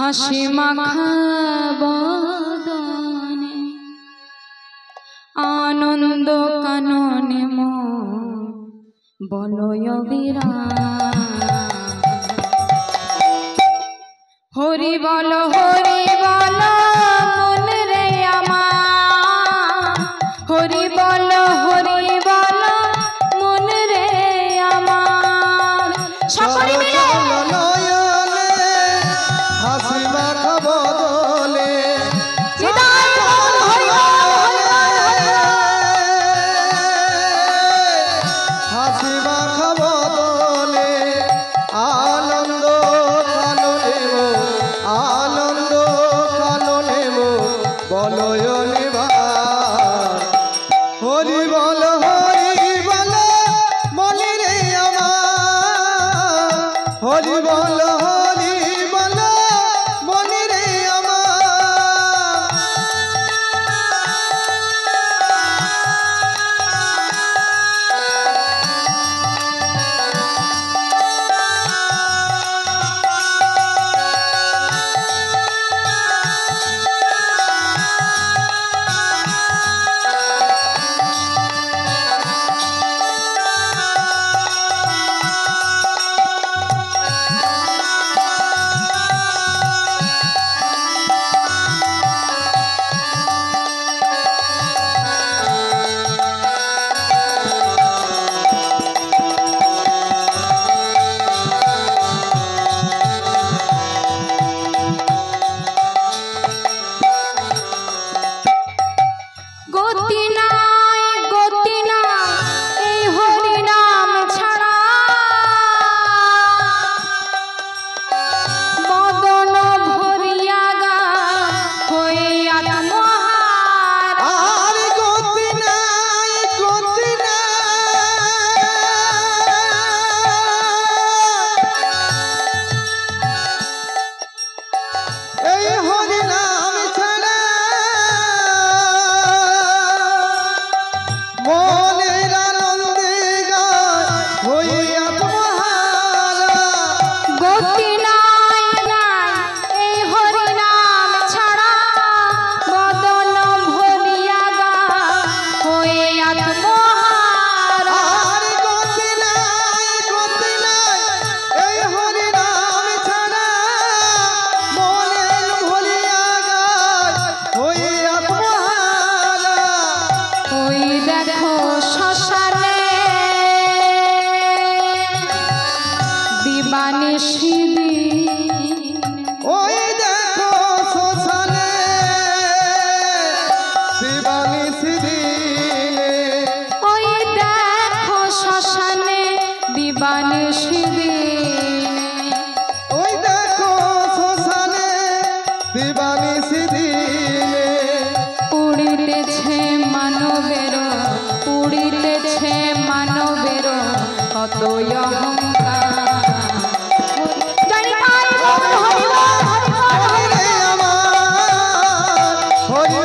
হাসি মাখা বদনে আনন্দ কাননে বলয় বিরাম। হরি বল মন রে আমার, হরি বল মন রে আমার। সকলে মিলে হাসি মাখা বদলে হাসি মাখা বদলে আনন্দ কাননে আনন্দ কাননে বলয় নিবার। হরি বল মনে রে আমার, হরি বল মনে রে আমার। ওই দেখো শ্মশানে দিবানিশি দিনে, ওই দেখো শ্মশানে দিবানিশি দিনে, ওই দেখো শ্মশানে দিবানিশি দিনে। পুড়িতেছে মানবের কতই অহংকার। হরি